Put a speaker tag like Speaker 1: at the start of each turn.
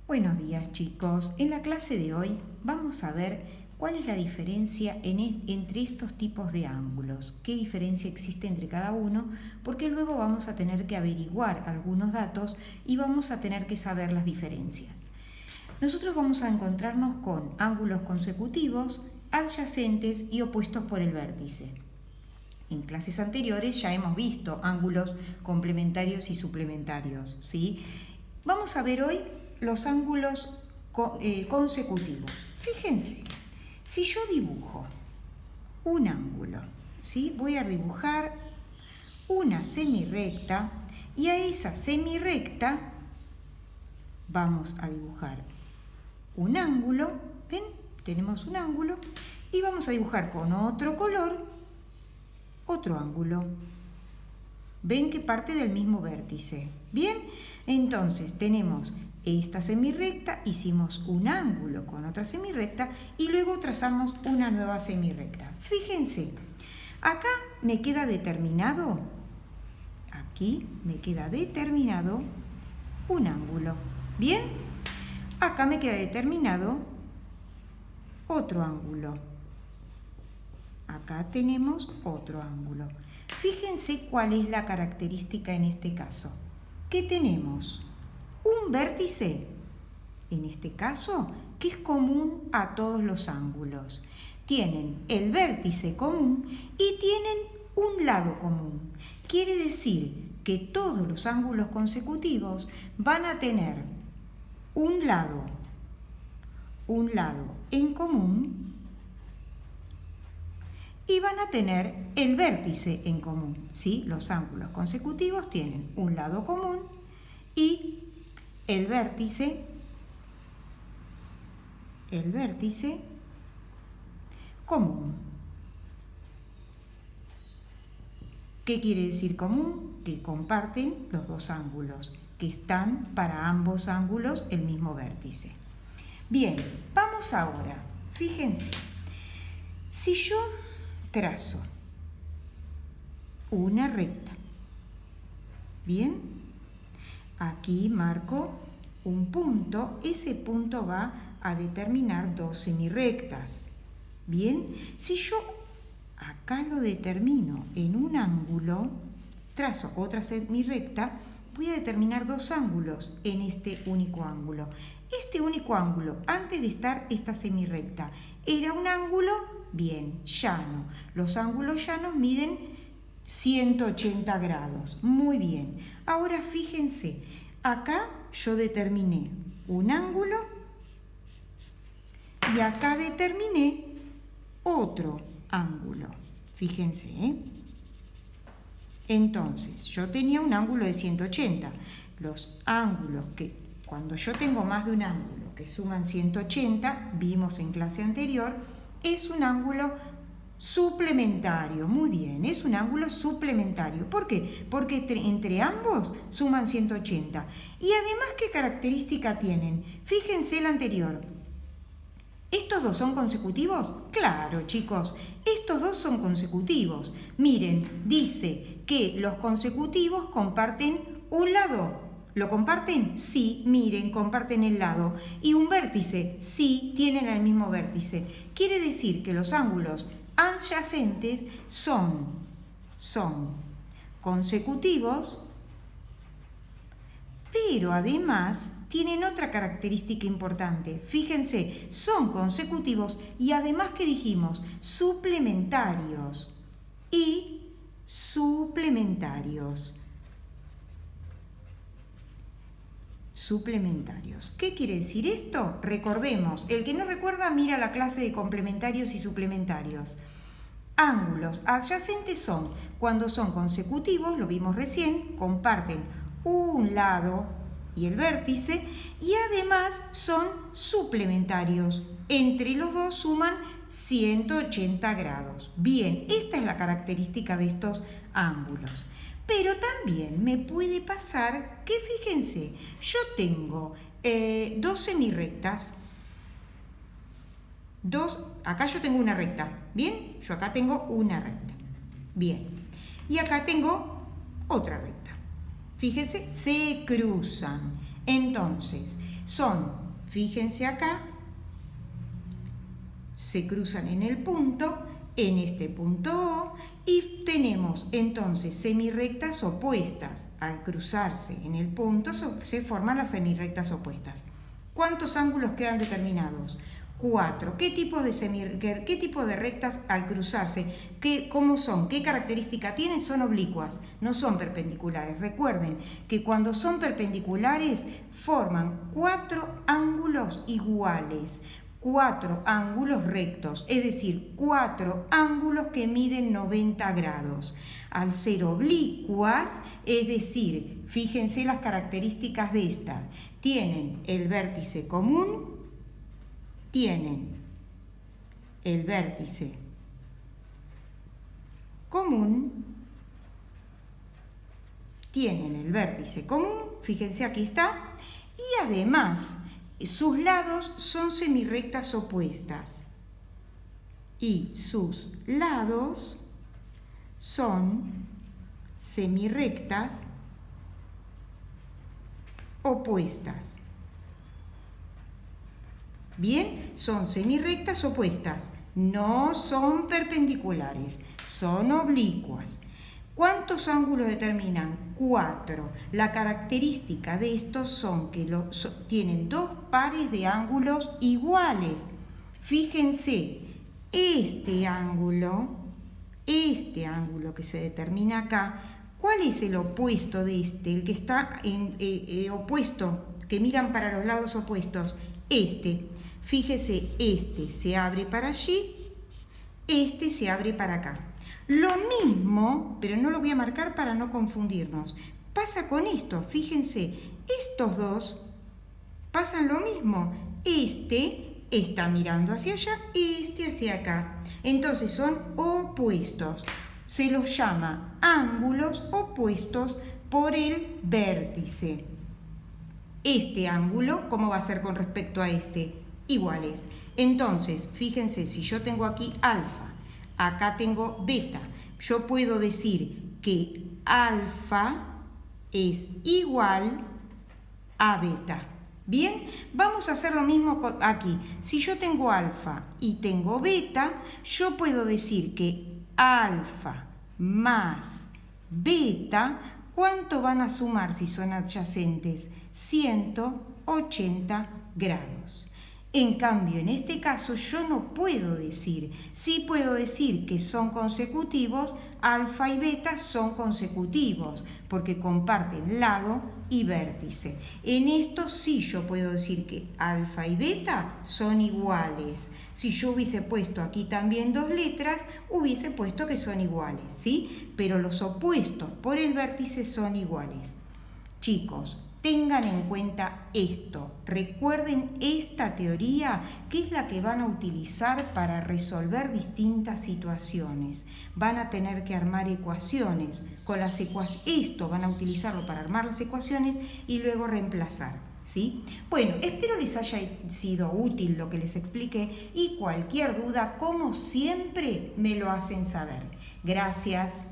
Speaker 1: Buenos días, chicos. En la clase de hoy vamos a ver cuál es la diferencia entre estos tipos de ángulos, qué diferencia existe entre cada uno, porque luego vamos a tener que averiguar algunos datos y vamos a tener que saber las diferencias. Nosotros vamos a encontrarnos con ángulos consecutivos, adyacentes y opuestos por el vértice. En clases anteriores ya hemos visto ángulos complementarios y suplementarios, ¿sí? Vamos a ver hoy los ángulos consecutivos. Fíjense, si yo dibujo un ángulo, ¿sí? Voy a dibujar una semirrecta y a esa semirrecta vamos a dibujar un ángulo, ¿ven? Tenemos un ángulo y vamos a dibujar con otro color otro ángulo. ¿Ven que parte del mismo vértice? Bien, entonces tenemos esta semirrecta, hicimos un ángulo con otra semirrecta y luego trazamos una nueva semirrecta. Fíjense, acá me queda determinado, aquí me queda determinado un ángulo. Bien, acá me queda determinado otro ángulo. Acá tenemos otro ángulo. Fíjense cuál es la característica en este caso. ¿Qué tenemos? Un vértice, en este caso, que es común a todos los ángulos. Tienen el vértice común y tienen un lado común. Quiere decir que todos los ángulos consecutivos van a tener un lado en común y van a tener el vértice en común, ¿sí? Los ángulos consecutivos tienen un lado común y el vértice común. ¿Qué quiere decir común? Que comparten los dos ángulos, que están para ambos ángulos el mismo vértice. Bien, vamos ahora, fíjense, si yo trazo una recta, bien, aquí marco un punto, ese punto va a determinar dos semirrectas, bien, si yo acá lo determino en un ángulo, trazo otra semirrecta, voy a determinar dos ángulos en este único ángulo. Este único ángulo, antes de estar esta semirrecta, era un ángulo, bien, llano. Los ángulos llanos miden 180 grados. Muy bien. Ahora fíjense, acá yo determiné un ángulo y acá determiné otro ángulo. Fíjense, ¿eh? Entonces, yo tenía un ángulo de 180. Los ángulos que, cuando yo tengo más de un ángulo que suman 180, vimos en clase anterior, es un ángulo suplementario. Muy bien, es un ángulo suplementario. ¿Por qué? Porque entre ambos suman 180. Y además, ¿qué característica tienen? Fíjense el anterior. ¿Estos dos son consecutivos? Claro, chicos, estos dos son consecutivos. Miren, dice que los consecutivos comparten un lado. ¿Lo comparten? Sí, miren, comparten el lado. ¿Y un vértice? Sí, tienen el mismo vértice. Quiere decir que los ángulos adyacentes son consecutivos, pero además tienen otra característica importante. Fíjense, son consecutivos y además, ¿qué dijimos? Suplementarios y suplementarios. Suplementarios. ¿Qué quiere decir esto? Recordemos, el que no recuerda mira la clase de complementarios y suplementarios. Ángulos adyacentes son, cuando son consecutivos, lo vimos recién, comparten un lado y el vértice, y además son suplementarios. Entre los dos suman 180 grados. Bien, esta es la característica de estos ángulos. Pero también me puede pasar que, fíjense, yo tengo dos semirrectas. Acá yo tengo una recta, ¿bien? Yo acá tengo una recta. Bien. Y acá tengo otra recta. Fíjense, se cruzan. Entonces, Son, fíjense acá, se cruzan en el punto, en este punto O, y tenemos entonces semirrectas opuestas. Al cruzarse en el punto se forman las semirrectas opuestas. ¿Cuántos ángulos quedan determinados? 4. ¿Qué tipo de rectas al cruzarse? ¿Cómo son? ¿Qué característica tienen? Son oblicuas, no son perpendiculares. Recuerden que cuando son perpendiculares forman 4 ángulos iguales, 4 ángulos rectos, es decir, 4 ángulos que miden 90 grados. Al ser oblicuas, es decir, fíjense las características de estas, tienen el vértice común, tienen el vértice común, fíjense aquí está, y además sus lados son semirrectas opuestas y sus lados son semirrectas opuestas. Bien, son semirrectas opuestas, no son perpendiculares, son oblicuas. ¿Cuántos ángulos determinan? 4. La característica de estos son que tienen 2 pares de ángulos iguales. Fíjense, este ángulo que se determina acá, ¿cuál es el opuesto de este? El que está opuesto, que miran para los lados opuestos. Fíjese, este se abre para allí, este se abre para acá. Lo mismo, pero no lo voy a marcar para no confundirnos, pasa con esto. Fíjense, estos dos pasan lo mismo. Este está mirando hacia allá, este hacia acá. Entonces son opuestos. Se los llama ángulos opuestos por el vértice. Este ángulo, ¿cómo va a ser con respecto a este? Iguales. Entonces, fíjense, si yo tengo aquí alfa, acá tengo beta, yo puedo decir que alfa es igual a beta. Bien, vamos a hacer lo mismo aquí. Si yo tengo alfa y tengo beta, yo puedo decir que alfa más beta, ¿cuánto van a sumar si son adyacentes? 180 grados. En cambio, en este caso yo no puedo decir, sí puedo decir que son consecutivos, alfa y beta son consecutivos, porque comparten lado y vértice. En esto sí yo puedo decir que alfa y beta son iguales. Si yo hubiese puesto aquí también 2 letras, hubiese puesto que son iguales, ¿sí? Pero los opuestos por el vértice son iguales. Chicos, tengan en cuenta esto, recuerden esta teoría que es la que van a utilizar para resolver distintas situaciones. Van a tener que armar ecuaciones, esto van a utilizarlo para armar las ecuaciones y luego reemplazar, ¿sí? Bueno, espero les haya sido útil lo que les expliqué y cualquier duda, como siempre, me lo hacen saber. Gracias.